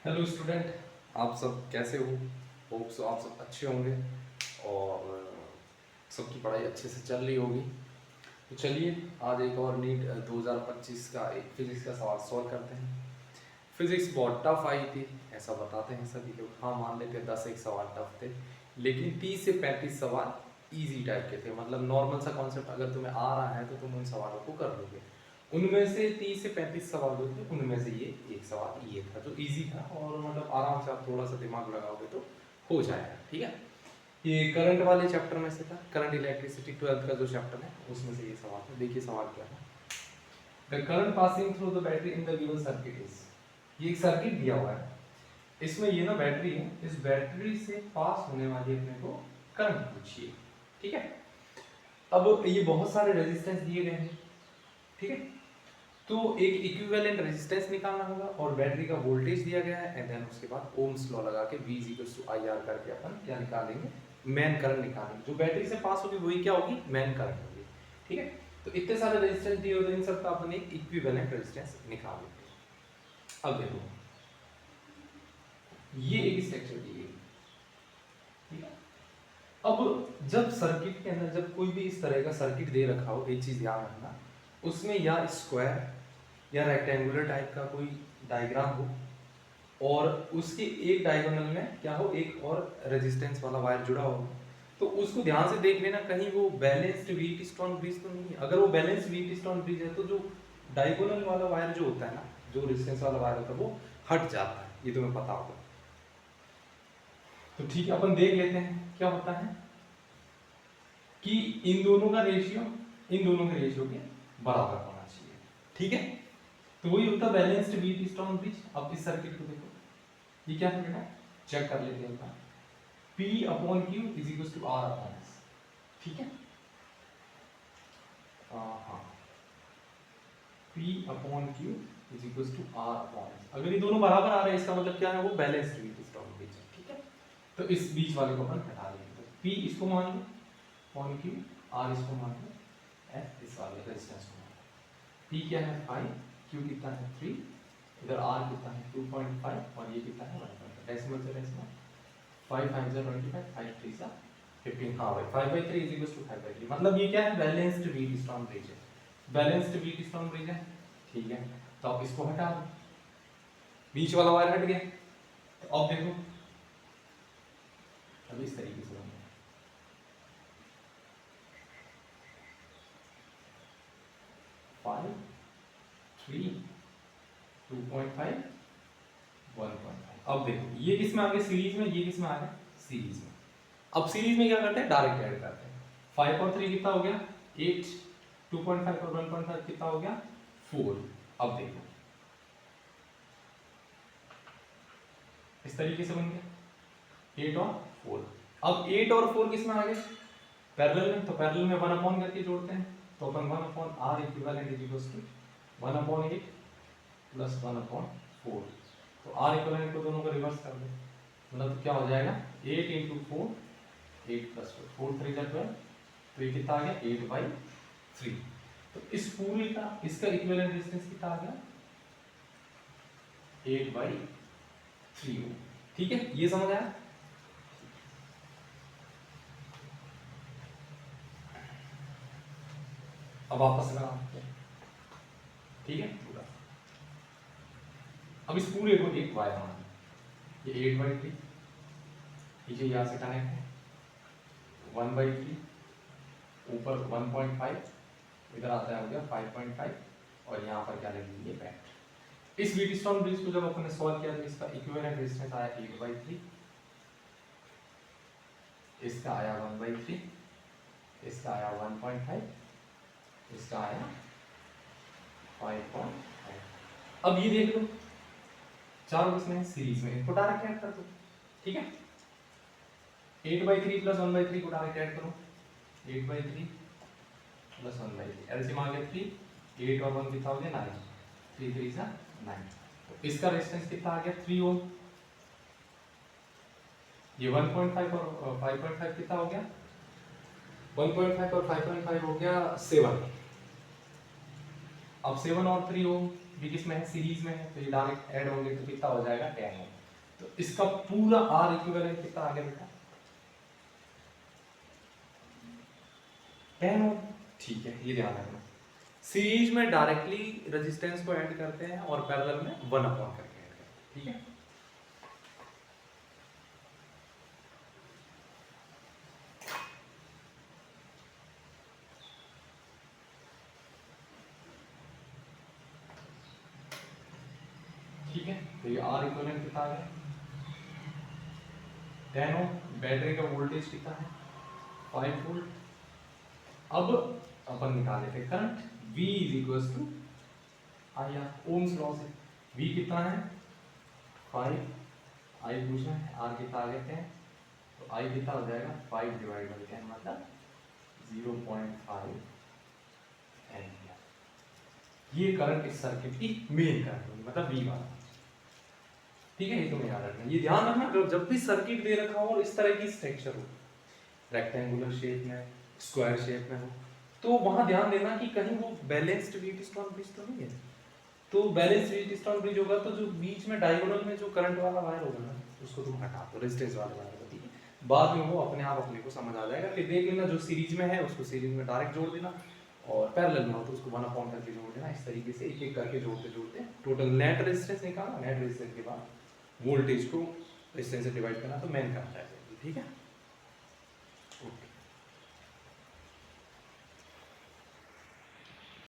Hello student, आप सब कैसे हो? होप सो आप सब अच्छे होंगे और सबकी पढ़ाई अच्छे से चल रही होगी। तो चलिए आज एक और नीट 2025 का एक फिजिक्स का सवाल सॉल्व करते हैं। फिजिक्स बहुत टफ आई थी ऐसा बताते हैं सभी लोग। हाँ, मान लेते हैं 10 एक सवाल टफ थे, लेकिन 30 से 35 सवाल इजी टाइप के थे। मतलब नॉर्मल सा कॉन्सेप्ट अगर तुम्हें आ रहा है तो तुम उन सवालों को कर लोगे। उनमें से 30 से 35 सवाल जो थे उनमें से ये एक सवाल ये था जो इजी था, और मतलब आराम से आप थोड़ा सा दिमाग लगाओगे तो हो जाएगा। ठीक है, ये करंट वाले चैप्टर में से था, करंट इलेक्ट्रिसिटी 12th का जो चैप्टर है उसमें से ये सवाल है। देखिए सवाल क्या है। The current passing through the battery in the given circuit is, ये एक सर्किट दिया हुआ है, इसमें ये ना बैटरी है, इस बैटरी से पास होने वाली अपने को करंट पूछिए। ठीक है, अब ये बहुत सारे रेजिस्टेंस दिए गए हैं। ठीक है, तो एक इक्विवेलेंट रेजिस्टेंस निकालना होगा और बैटरी का वोल्टेज दिया गया है, एंड देन उसके बाद ओम्स लॉ लगा के V IR करके अपन क्या निकालेंगे, मैन करंट निकालेंगे। जो बैटरी से पास होगी वही क्या होगी, मैन करंट होगी। ठीक है, तो इतने सारे रेजिस्टेंस दिए होते हैं, इन सबका अपन एक इक्विवेलेंट रेजिस्टेंस निकाल लेते हैं। अब देखो ये एक स्ट्रक्चर दी गई। ठीक है, अब जब सर्किट के अंदर जब कोई भी इस तरह का सर्किट दे रखा हो, एक चीज याद रखना, उसमें या स्क्वायर या रेक्टेंगुलर टाइप का कोई डायग्राम हो और उसके एक डायगोनल में क्या हो, एक और रेजिस्टेंस वाला वायर जुड़ा हो, तो उसको ध्यान से देख लेना कहीं वो बैलेंस्ड व्हीट स्टोन ब्रिज तो नहीं है। अगर वो बैलेंस्ड व्हीट स्टोन ब्रिज है तो जो डायगोनल वाला वायर जो होता है ना, जो रेजिस्टेंस वाला वायर होता है वो हट जाता है, ये तुम्हें पता होगा। तो ठीक है, अपन देख लेते हैं क्या होता है कि इन दोनों का रेशियो इन दोनों के रेशियो के बराबर होना चाहिए। ठीक है, तो वही होता है बैलेंस्ड व्हीट स्टोन ब्रिज। अब इस सर्किट को देखो, ये क्या है बेटा, चेक कर लेते हैं। P upon Q is equal to R upon S। ठीक है, हाँ, P upon Q is equal to R upon S। अगर ये दोनों बराबर आ रहे हैं इसका मतलब क्या है, वो बैलेंस्ड व्हीट स्टोन ब्रिज है। ठीक है, तो इस बीच वाले को अपन हटा देंगे। तो P इसको मान लो अपॉन Q, R इसको मान लो, S इस वाले रेजिस्टेंस को मान लो। P क्या है 5, Q कितना है 3, इधर R कितना है 2.5 और ये कितना है 1.5। डेसिमल से डेसिमल 5 5 जा 25, 5 3 जा 15। हाँ भाई 5/3 इज इक्वल टू 5/3। मतलब ये क्या है, बैलेंस्ड व्हीट स्टोन ब्रिज है। बैलेंस्ड व्हीट स्टोन ब्रिज है। ठीक है, तो अब इसको हटा दो, बीच वाला वायर हट गया। तो अब देखो, अब इस तरीके से बन गया 5 3 2.5 1.5। अब देखो ये किस में आ गया, सीरीज में, ये किस में आ गया, सीरीज में। अब सीरीज में क्या करते हैं, डायरेक्ट ऐड करते हैं। 5 और 3 कितना हो गया 8, 2.5 और 1.5 कितना हो गया 4। अब देखो इस तरीके से बन गया 8 और 4। अब 8 और 4 किस में आ गए, पैरेलल में, तो पैरेलल में 1 अपॉन करके जोड़ते हैं। तो अपन 1 upon R equivalent is equal to 1 upon 8 plus 1 upon 4। तो R इक्विवेलेंट को दोनों को रिवर्स कर दो, मतलब तो क्या हो जाएगा 8 इंटू 4, 8 प्लस 4 3 जा 12। तो ये कितना आ गया 8/3। तो इस पूरी का इसका इक्विवेलेंट रेजिस्टेंस कितना आ गया 8/3। ठीक है, ये समझ आया। अब वापस लगा, ठीक है पूरा। अब इस पूरे को एक वायर मान, ये 8/3, नीचे यहाँ से कनेक्ट है 1/3, ऊपर 1.5, इधर आता है हो गया 5.5, और यहाँ पर क्या लगेगी ये बैट। इस व्हीट स्टोन ब्रिज को जब अपन ने सॉल्व किया तो इसका इक्विवेलेंट रेजिस्टेंस आया 8/3, इसका आया 1/3, इसका आया 1.5, इसका आया 5.5। अब ये देख लो चारों इसमें सीरीज में, इनको डायरेक्ट ऐड कर दो। ठीक है, 8/3 प्लस 1/3 को डायरेक्ट ऐड करो, 8/3 प्लस 1/3, एलसीएम आ गया 3, 8 और 1 कितना हो गया 9, 3 3 जा 9। तो इसका रेजिस्टेंस कितना आ गया 3 ओम। ये 1.5 और 5.5 कितना हो गया, 1.5 और 5.5 हो गया 7। अब 7 और 3 ओम भी किसमें है, सीरीज में है, तो ये डायरेक्ट ऐड होंगे तो कितना हो जाएगा 10 ओम। तो इसका पूरा आर इक्विवेलेंट कितना आ गया बेटा 10 ओम। ठीक है, ये ध्यान रखना, सीरीज में डायरेक्टली रेजिस्टेंस को ऐड करते हैं और पैरेलल में 1 अपॉन करके ऐड करते हैं, ठीक है। ठीक है, तो ये आर इक्विवेलेंट कितना आ गया 10 ओम। बैटरी का वोल्टेज कितना है 5 वोल्ट। अब अपन निकाल लेते हैं current, V is equal to I R, Ohm's law से V कितना है 5, I पूछना है, R कितना आ गए थे, तो I कितना हो जाएगा 5 डिवाइड बाई 10 मतलब 0.5 एम्पियर। ये करंट इस सर्किट की मेन करंट होगी, मतलब V वाला, ठीक है। ये तुम्हें याद रखना, ये ध्यान रखना जब भी सर्किट दे रखा हो और इस तरह की स्ट्रक्चर हो, रेक्टेंगुलर शेप में, स्क्वायर शेप में हो, तो वहां ध्यान देना कि कहीं वो बैलेंस्ड व्हीटस्टोन ब्रिज तो नहीं है। तो बैलेंस व्हीटस्टोन ब्रिज होगा तो जो बीच में डायगोनल में जो करंट वाला वायर होगा ना, उसको तुम हटा दो, रेजिस्टेंस वाले वायर को, ठीक है। बाद में वो अपने आप अपने को समझ आ जाएगा, फिर देख लेना जो सीरीज में है उसको सीरीज में डायरेक्ट जोड़ देना, और पैरेलल में हो तो उसको 1 अपॉन करके जोड़ देना। इस तरीके से एक एक करके जोड़ते जोड़ते टोटल नेट रेजिस्टेंस निकालना, नेट रेजिस्टेंस के बाद वोल्टेज को रेजिस्टेंस से डिवाइड करना, तो मेन करंट आ जाएगी, ठीक है।